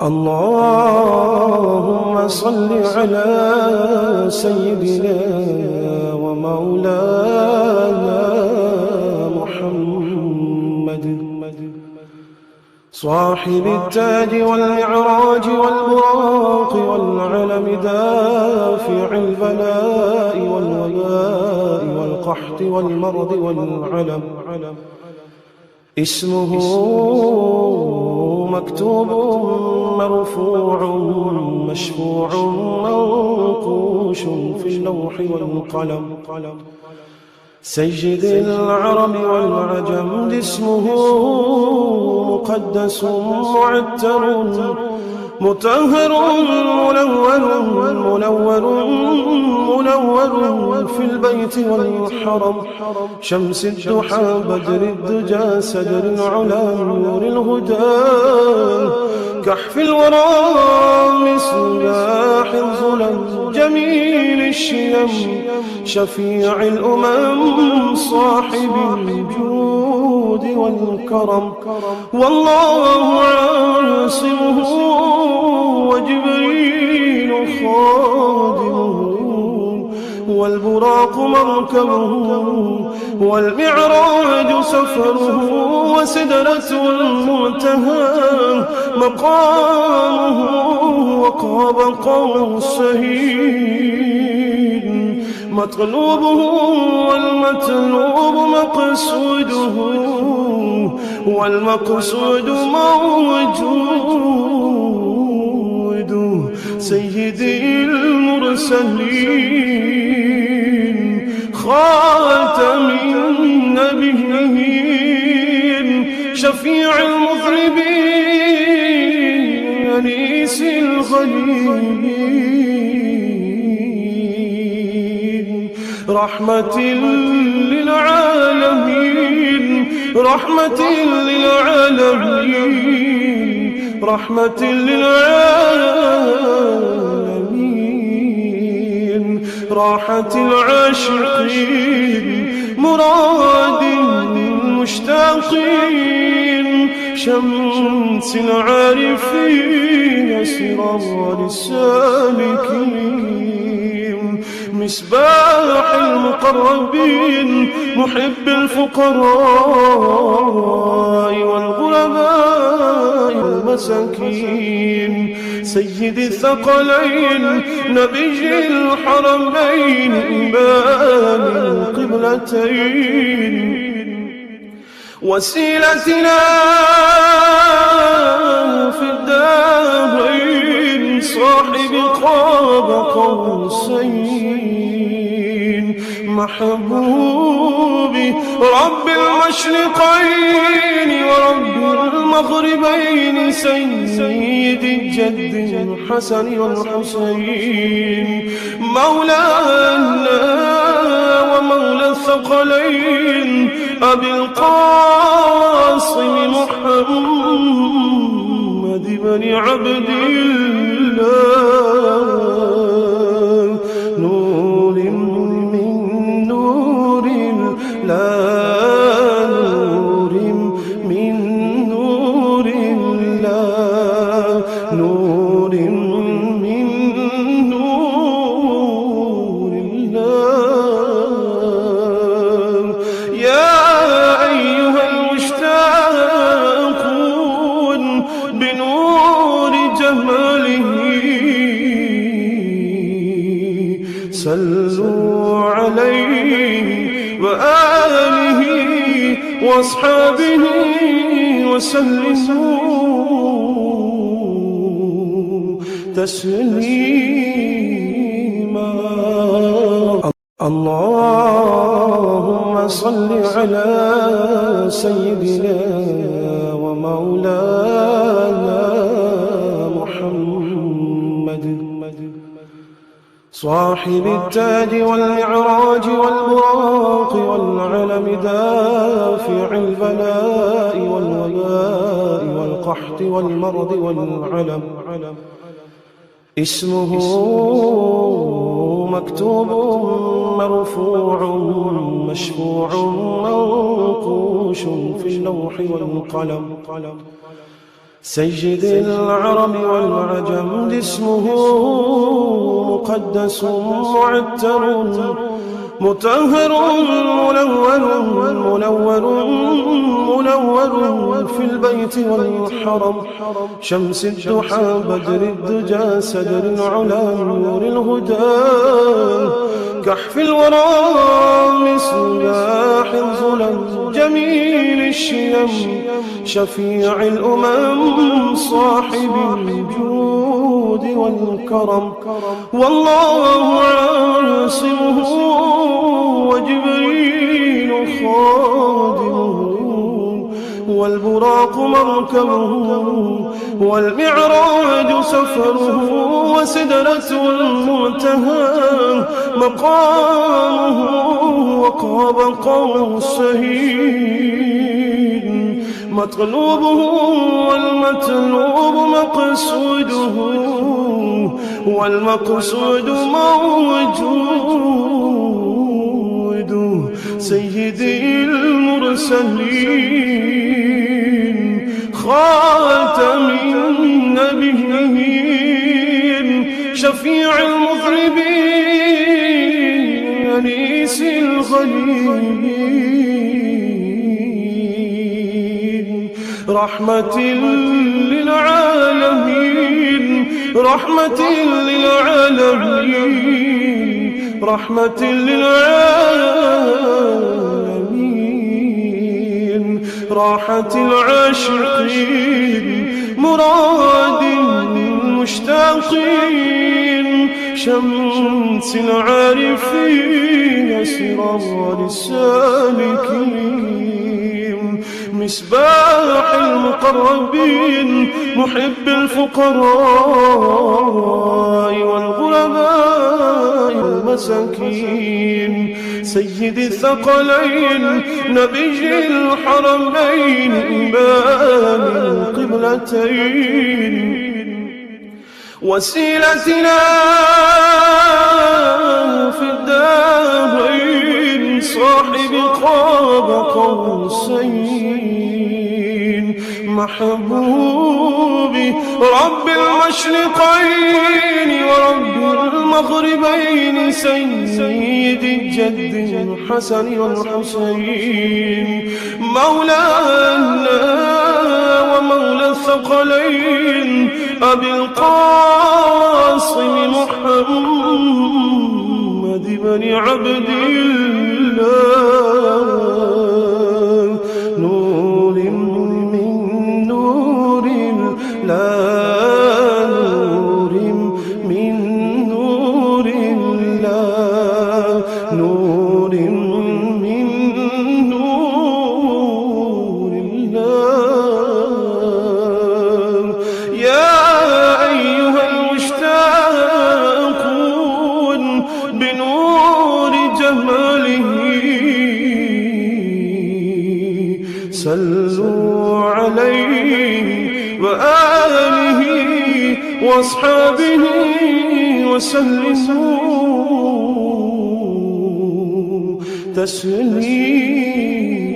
اللهم صل على سيدنا ومولانا محمد صاحب التاج والمعراج والبراق والعلم دافع البلاء والوباء والقحط والمرض والعلم اسمه مكتوب مرفوع مشفوع منقوش في اللوح والقلم سيد العرب والعجم اسمه مقدس معتر مطهر منور في البيت والحرم شمس الضحى بدر الدجى سدر العلا نور الهدى كحف الورى مصباح الظلم جميل الشيم شفيع الأمم صاحب الجود والكرم والله عاصمه وجبريل خادمه والبراق مركبه والمعراج سفره وسدرة المنتهى مقامه وقاب قوسين مطلوبه والمطلوب مقصوده والمقصود موجود سيدي المرسلين خاتم النبيين شفيع المذنبين أنيس الغريبين رحمة للعالمين رحمة للعالمين رحمة للعالمين راحة العاشقين مراد المشتاقين شمس العارفين سراج السالكين مصباح المقربين محب الفقراء والغرباء والمساكين سيد الثقلين نبي الحرمين إمام القبلتين وسيلتنا في الدارين صاحب قاب قوسين محبوبي رب المشرقين ورب المغربين سيد الجد الحسن والحسين مولانا ومولى الثقلين أبي القاسم محمد بن عبد الله نور من نور الله نور من نور الله نور من نور الله يا أيها المشتاقون بنور جماله صلوا عليه وآله وأصحابه وسلموا تسليما اللهم صل على سيدنا ومولانا محمد صاحب التاج والمعراج والبراق والعلم دافع البلاء والوباء والقحط والمرض والعلم اسمه مكتوب مرفوع مشفوع منقوش في اللوح والقلم سيد العرب والعجم اسمه مقدس معتر مطهر منور في البيت والحرم شمس الضحى بدر الدجى سدر العلا نور الهدى كحف الورى مصباح الظلم جميل الشيم شفيع الأمم صاحب الجود والكرم والله عاصمه وجبريل خادمه والبراق مركبه والمعراج سفره وسدرة المنتهى مقامه وقاب قوسين مطلوبه والمطلوب مقصوده والمقصود موجود سيدي المرسلين خاتم النبيين شفيع المذنبين أنيس الغليلين رحمة للعالمين رحمة للعالمين رحمة للعالمين راحة العاشقين مراد المشتاقين شمس العارفين سراج السالكين مصباح المقربين محب الفقراء والغرباء والمساكين سيد الثقلين نبي الحرمين إمام القبلتين وسيلتنا في الدارين صاحب قاب قوسين محبوبي رب المشرقين ورب المغربين سيد الجد الحسن والحسين مولانا ومولى الثقلين أبي القاسم محمد بن عبد الله نور من نور الله نور من نور الله نور من نور الله يا أيها المشتاقون بنور جماله صلوا عليه وآله وأصحابه وسلموا تسليما.